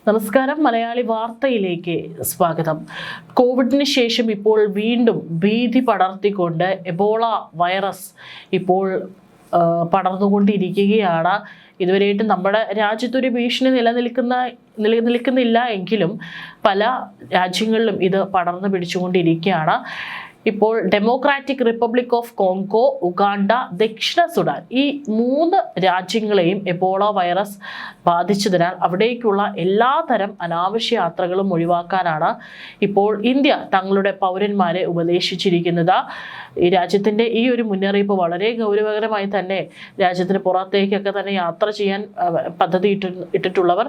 നമസ്കാരം. മലയാളി വാർത്തയിലേക്ക് സ്വാഗതം. കോവിഡിന് ശേഷം ഇപ്പോൾ വീണ്ടും ഭീതി പടർത്തിക്കൊണ്ട് എബോള വൈറസ് ഇപ്പോൾ പടർന്നുകൊണ്ടിരിക്കുകയാണ്. ഇതുവരെയായിട്ടും നമ്മുടെ രാജ്യത്തൊരു ഭീഷണി നിലനിൽക്കുന്നില്ല എങ്കിലും പല രാജ്യങ്ങളിലും ഇത് പടർന്നു പിടിച്ചുകൊണ്ടിരിക്കുകയാണ്. ഇപ്പോൾ democratic Republic of Congo, Uganda, ദക്ഷിണ സുഡാൻ ഈ 3 രാജ്യങ്ങളെയും എബോള വൈറസ് ബാധിച്ചതിനാൽ അവിടേക്കുള്ള എല്ലാതരം അനാവശ്യ യാത്രകളും ഒഴിവാക്കാനാണ് ഇപ്പോൾ ഇന്ത്യ തങ്ങളുടെ പൗരന്മാരെ ഉപദേശിച്ചിരിക്കുന്നത്. ഈ രാജ്യത്തിൻ്റെ ഈ ഒരു മുന്നറിയിപ്പ് വളരെ ഗൗരവകരമായി തന്നെ രാജ്യത്തിന് പുറത്തേക്കൊക്കെ തന്നെ യാത്ര ചെയ്യാൻ പദ്ധതി ഇട്ടിട്ടുള്ളവർ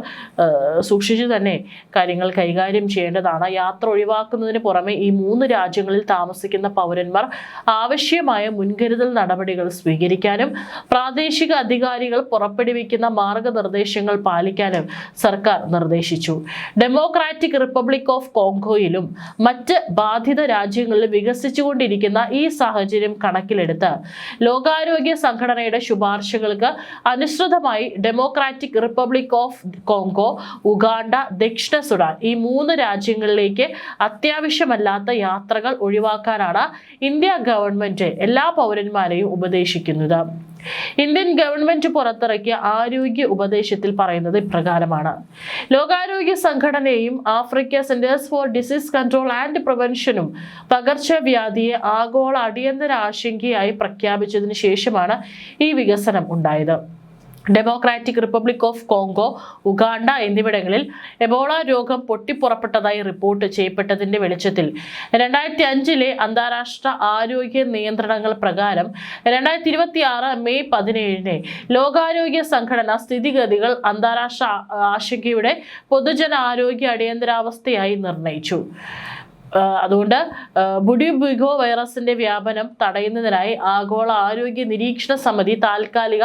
സൂക്ഷിച്ചു തന്നെ കാര്യങ്ങൾ കൈകാര്യം ചെയ്യേണ്ടതാണ്. യാത്ര ഒഴിവാക്കുന്നതിന് പുറമെ ഈ 3 രാജ്യങ്ങളിൽ താമസിക്കുന്ന പൗരന്മാർ ആവശ്യമായ മുൻകരുതൽ നടപടികൾ സ്വീകരിക്കാനും പ്രാദേശിക അധികാരികൾ പുറപ്പെടുവിക്കുന്ന മാർഗനിർദ്ദേശങ്ങൾ പാലിക്കാനും സർക്കാർ നിർദ്ദേശിച്ചു. ഡെമോക്രാറ്റിക് റിപ്പബ്ലിക് ഓഫ് കോങ്കോയിലും മറ്റ് ബാധിത രാജ്യങ്ങളിലും വികസിച്ചുകൊണ്ടിരിക്കുന്ന ഈ സാഹചര്യം കണക്കിലെടുത്ത് ലോകാരോഗ്യ സംഘടനയുടെ ശുപാർശകൾക്ക് അനുസൃതമായി democratic Republic of Congo, Uganda, ദക്ഷിണ സുഡാൻ ഈ 3 രാജ്യങ്ങളിലേക്ക് അത്യാവശ്യമല്ലാത്ത യാത്രകൾ ഒഴിവാക്കാനാണ് ഇന്ത്യ ഗവൺമെന്റ് എല്ലാ പൗരന്മാരെയും ഉപദേശിക്കുന്നത്. ഇന്ത്യൻ ഗവൺമെന്റ് പുറത്തിറക്കിയ ആരോഗ്യ ഉപദേശത്തിൽ പറയുന്നത് ഇപ്രകാരമാണ്. ലോകാരോഗ്യ സംഘടനയും Africa centres for disease control and പ്രിവെൻഷനും പകർച്ചവ്യാധിയെ ആഗോള അടിയന്തര ആശങ്കയായി പ്രഖ്യാപിച്ചതിന് ശേഷമാണ് ഈ വികസനം ഉണ്ടായത്. Democratic Republic of Congo, Uganda എന്നിവിടങ്ങളിൽ എബോള രോഗം പൊട്ടിപ്പുറപ്പെട്ടതായി റിപ്പോർട്ട് ചെയ്യപ്പെട്ടതിന്റെ വെളിച്ചത്തിൽ 2005 അന്താരാഷ്ട്ര ആരോഗ്യ നിയന്ത്രണങ്ങൾ പ്രകാരം 2026 മെയ് 17 ലോകാരോഗ്യ സംഘടന സ്ഥിതിഗതികൾ അന്താരാഷ്ട്ര ആശങ്കയുടെ പൊതുജനാരോഗ്യ അടിയന്തരാവസ്ഥയായി നിർണയിച്ചു. അതുകൊണ്ട് ബുഡിബുഗോ വൈറസിന്റെ വ്യാപനം തടയുന്നതിനായി ആഗോള ആരോഗ്യ നിരീക്ഷണ സമിതി താൽക്കാലിക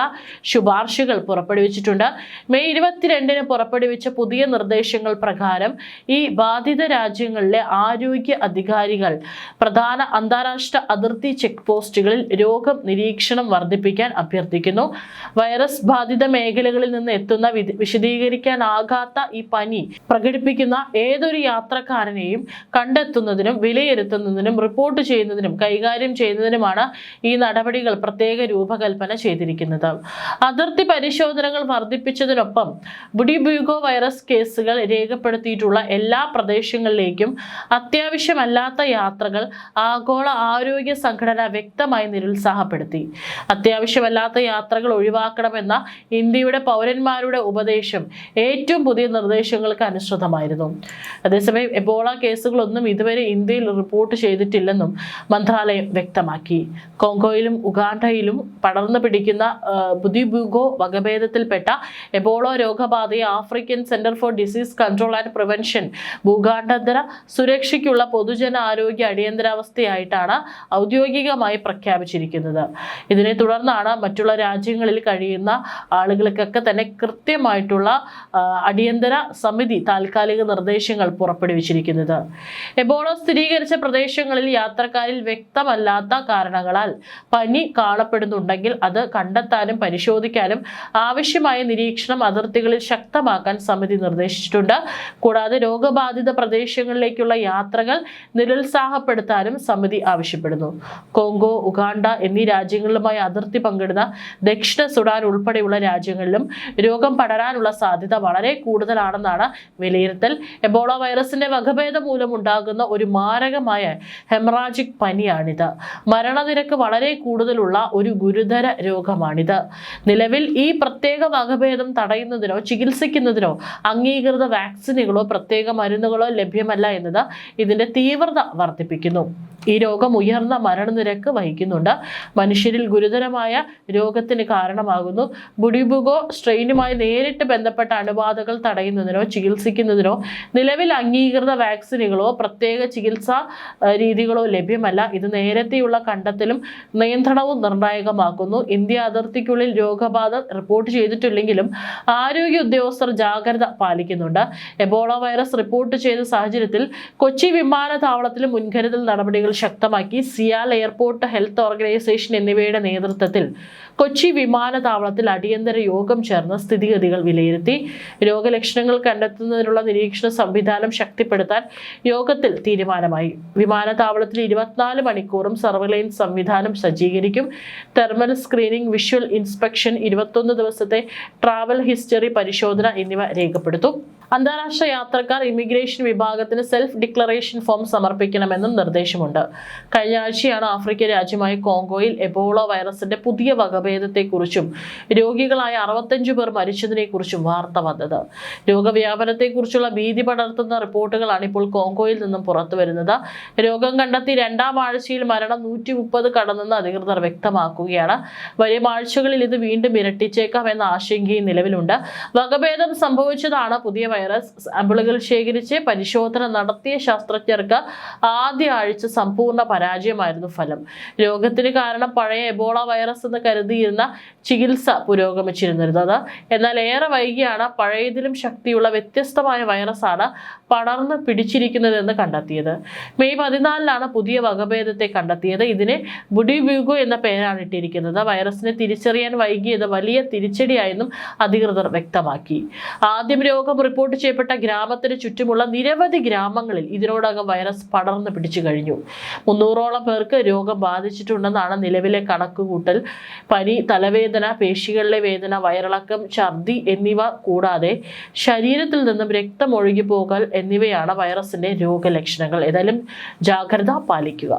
ശുപാർശകൾ പുറപ്പെടുവിച്ചിട്ടുണ്ട്. മെയ് 22 പുറപ്പെടുവിച്ച പുതിയ നിർദ്ദേശങ്ങൾ പ്രകാരം ഈ ബാധിത രാജ്യങ്ങളിലെ ആരോഗ്യ അധികാരികൾ പ്രധാന അന്താരാഷ്ട്ര അതിർത്തി ചെക്ക് പോസ്റ്റുകളിൽ രോഗം നിരീക്ഷണം വർദ്ധിപ്പിക്കാൻ അഭ്യർത്ഥിക്കുന്നു. വൈറസ് ബാധിത മേഖലകളിൽ നിന്ന് എത്തുന്ന വിശദീകരിക്കാനാകാത്ത ഈ പനി പ്രകടിപ്പിക്കുന്ന ഏതൊരു യാത്രക്കാരനെയും കണ്ടെത്തുന്നതിനും വിലയിരുത്തുന്നതിനും റിപ്പോർട്ട് ചെയ്യുന്നതിനും കൈകാര്യം ചെയ്യുന്നതിനുമാണ് ഈ നടപടികൾ പ്രത്യേക രൂപകൽപ്പന ചെയ്തിരിക്കുന്നത്. അതിർത്തി പരിശോധനകൾ വർദ്ധിപ്പിച്ചതിനൊപ്പം ബുഡിബുഗോ വൈറസ് കേസുകൾ രേഖപ്പെടുത്തിയിട്ടുള്ള എല്ലാ പ്രദേശങ്ങളിലേക്കും അത്യാവശ്യമല്ലാത്ത യാത്രകൾ ആഗോള ആരോഗ്യ സംഘടന വ്യക്തമായി നിരുത്സാഹപ്പെടുത്തി. അത്യാവശ്യമല്ലാത്ത യാത്രകൾ ഒഴിവാക്കണമെന്ന ഇന്ത്യയുടെ പൗരന്മാരുടെ ഉപദേശം ഏറ്റവും പുതിയ നിർദ്ദേശങ്ങൾക്ക് അനുസൃതമായിരുന്നു. അതേസമയം എബോള കേസുകളൊന്നും ഇതുവരെ ഇന്ത്യയിൽ റിപ്പോർട്ട് ചെയ്തിട്ടില്ലെന്നും മന്ത്രാലയം വ്യക്തമാക്കി. കോങ്കോയിലും ഉഗാണ്ടയിലും പടർന്നു പിടിക്കുന്ന ബുഡിബുഗോ വകഭേദത്തിൽപ്പെട്ട എബോള രോഗബാധയെ African centre for disease control and prevention ഭൂഖണ്ഡാന്തര സുരക്ഷയ്ക്കുള്ള പൊതുജന ആരോഗ്യ അടിയന്തരാവസ്ഥയായിട്ടാണ് ഔദ്യോഗികമായി പ്രഖ്യാപിച്ചിരിക്കുന്നത്. ഇതിനെ തുടർന്നാണ് മറ്റുള്ള രാജ്യങ്ങളിൽ കഴിയുന്ന ആളുകൾക്കൊക്കെ തന്നെ കൃത്യമായിട്ടുള്ള അടിയന്തര സമിതി താൽക്കാലിക നിർദ്ദേശങ്ങൾ പുറപ്പെടുവിച്ചിരിക്കുന്നത്. എബോള സ്ഥിരീകരിച്ച പ്രദേശങ്ങളിൽ യാത്രക്കാരിൽ വ്യക്തമല്ലാത്ത കാരണങ്ങളാൽ പനി കാണപ്പെടുന്നുണ്ടെങ്കിൽ അത് കണ്ടെത്താനും പരിശോധിക്കാനും ആവശ്യമായ നിരീക്ഷണം അതിർത്തികളിൽ ശക്തമാക്കാൻ സമിതി നിർദ്ദേശിച്ചിട്ടുണ്ട്. കൂടാതെ രോഗബാധിത പ്രദേശങ്ങളിലേക്കുള്ള യാത്രകൾ നിരുത്സാഹപ്പെടുത്താനും സമിതി ആവശ്യപ്പെടുന്നു. കോങ്കോ, ഉഗാണ്ട എന്നീ രാജ്യങ്ങളുമായി അതിർത്തി പങ്കിടുന്ന ദക്ഷിണ സുഡാൻ ഉൾപ്പെടെയുള്ള രാജ്യങ്ങളിലും രോഗം പടരാനുള്ള സാധ്യത വളരെ കൂടുതലാണെന്നാണ് വിലയിരുത്തൽ. എബോള വൈറസിന്റെ വകഭേദം മൂലം ഉണ്ടാകുന്ന ഒരു മാരകമായ ഹെമറാജിക് പനിയാണിത്. മരണനിരക്ക് വളരെ കൂടുതലുള്ള ഒരു ഗുരുതര രോഗമാണിത്. നിലവിൽ ഈ പ്രത്യേക വകഭേദം തടയുന്നതിനോ ചികിത്സിക്കുന്നതിനോ അംഗീകൃത വാക്സിനുകളോ പ്രത്യേക മരുന്നുകളോ ലഭ്യമല്ല എന്നത് ഇതിന്റെ തീവ്രത വർദ്ധിപ്പിക്കുന്നു. ഈ രോഗം ഉയർന്ന മരണനിരക്ക് വഹിക്കുന്നുണ്ട്. മനുഷ്യരിൽ ഗുരുതരമായ രോഗത്തിന് കാരണമാകുന്നു. ബുഡിബുഗോ സ്ട്രെയിനുമായി നേരിട്ട് ബന്ധപ്പെട്ട അണുബാധകൾ തടയുന്നതിനോ ചികിത്സിക്കുന്നതിനോ നിലവിൽ അംഗീകൃത വാക്സിനുകളോ പ്രത്യേക ചികിത്സാ രീതികളോ ലഭ്യമല്ല. ഇത് നേരത്തെയുള്ള കണ്ടെത്തലും നിയന്ത്രണവും നിർണായകമാക്കുന്നു. ഇന്ത്യ അതിർത്തിക്കുള്ളിൽ രോഗബാധ റിപ്പോർട്ട് ചെയ്തിട്ടില്ലെങ്കിലും ആരോഗ്യ ഉദ്യോഗസ്ഥർ ജാഗ്രത പാലിക്കുന്നുണ്ട്. എബോള വൈറസ് റിപ്പോർട്ട് ചെയ്ത സാഹചര്യത്തിൽ കൊച്ചി വിമാനത്താവളത്തിൽ മുൻകരുതൽ നടപടികൾ നടപടികൾ ശക്തമാക്കി. സിയാൽ എയർപോർട്ട് ഹെൽത്ത് ഓർഗനൈസേഷൻ എന്നിവയുടെ നേതൃത്വത്തിൽ കൊച്ചി വിമാനത്താവളത്തിൽ അടിയന്തര യോഗം ചേർന്ന് സ്ഥിതിഗതികൾ വിലയിരുത്തി. രോഗലക്ഷണങ്ങൾ കണ്ടെത്തുന്നതിനുള്ള നിരീക്ഷണ സംവിധാനം ശക്തിപ്പെടുത്താൻ യോഗത്തിൽ തീരുമാനമായി. വിമാനത്താവളത്തിൽ 24 മണിക്കൂറും സർവൈലൻസ് സംവിധാനം സജ്ജീകരിക്കും. തെർമൽ സ്ക്രീനിംഗ്, വിഷ്വൽ ഇൻസ്പെക്ഷൻ, 21 ദിവസത്തെ ട്രാവൽ ഹിസ്റ്ററി പരിശോധന എന്നിവ രേഖപ്പെടുത്തും. അന്താരാഷ്ട്ര യാത്രക്കാർ ഇമിഗ്രേഷൻ വിഭാഗത്തിന് സെൽഫ് ഡിക്ലറേഷൻ ഫോം സമർപ്പിക്കണമെന്നും നിർദ്ദേശമുണ്ട്. കഴിഞ്ഞ ആഴ്ചയാണ് ആഫ്രിക്കൻ രാജ്യമായ കോങ്കോയിൽ എബോള വൈറസിന്റെ പുതിയ വകഭേദത്തെക്കുറിച്ചും രോഗികളായ 65 പേർ മരിച്ചതിനെക്കുറിച്ചും വാർത്ത വന്നത്. രോഗവ്യാപനത്തെക്കുറിച്ചുള്ള ഭീതി പടർത്തുന്ന റിപ്പോർട്ടുകളാണ് ഇപ്പോൾ കോങ്കോയിൽ നിന്നും പുറത്തുവരുന്നത്. രോഗം കണ്ടെത്തി 2ാം ആഴ്ചയിൽ മരണം 130 കടന്നെന്ന് അധികൃതർ വ്യക്തമാക്കുകയാണ്. വരും ആഴ്ചകളിൽ ഇത് വീണ്ടും ഇരട്ടിച്ചേക്കാം എന്ന ആശങ്കയും നിലവിലുണ്ട്. വകഭേദം സംഭവിച്ചതാണ് പുതിയ വൈറസ്. സാമ്പിളുകൾ ശേഖരിച്ച് പരിശോധന നടത്തിയ ശാസ്ത്രജ്ഞർക്ക് ആദ്യ ആഴ്ച സമ്പൂർണ്ണ പരാജയമായിരുന്നു ഫലം. രോഗത്തിന് കാരണം പഴയ എബോള വൈറസ് എന്ന് കരുതിയിരുന്ന ചികിത്സ പുരോഗമിച്ചിരുന്നത്. എന്നാൽ ഏറെ വൈകിയാണ് പഴയതിലും ശക്തിയുള്ള വ്യത്യസ്തമായ വൈറസാണ് പടർന്ന് പിടിച്ചിരിക്കുന്നതെന്ന് കണ്ടെത്തിയത്. മെയ് 14 പുതിയ വകഭേദത്തെ കണ്ടെത്തിയത്. ഇതിന് ബുഡിബ്യൂഗോ എന്ന പേരാണ് ഇട്ടിരിക്കുന്നത്. വൈറസിനെ തിരിച്ചറിയാൻ വൈകിയത് വലിയ തിരിച്ചടിയായെന്നും അധികൃതർ വ്യക്തമാക്കി. ആദ്യം രോഗം റിപ്പോർട്ട് ചെയ്യപ്പെട്ട ഗ്രാമത്തിന് ചുറ്റുമുള്ള നിരവധി ഗ്രാമങ്ങളിൽ ഇതിനോടകം വൈറസ് പടർന്നു പിടിച്ചു കഴിഞ്ഞു. 300ഓളം പേർക്ക് രോഗം ബാധിച്ചിട്ടുണ്ടെന്നാണ് നിലവിലെ കണക്കുകൂട്ടൽ. പനി, തലവേദന, പേശികളിലെ വേദന, വയറിളക്കം, ഛർദി എന്നിവ കൂടാതെ ശരീരത്തിൽ നിന്നും രക്തം ഒഴുകിപ്പോകൽ എന്നിവയാണ് വൈറസിന്റെ രോഗലക്ഷണങ്ങൾ. ഏതായാലും ജാഗ്രത പാലിക്കുക.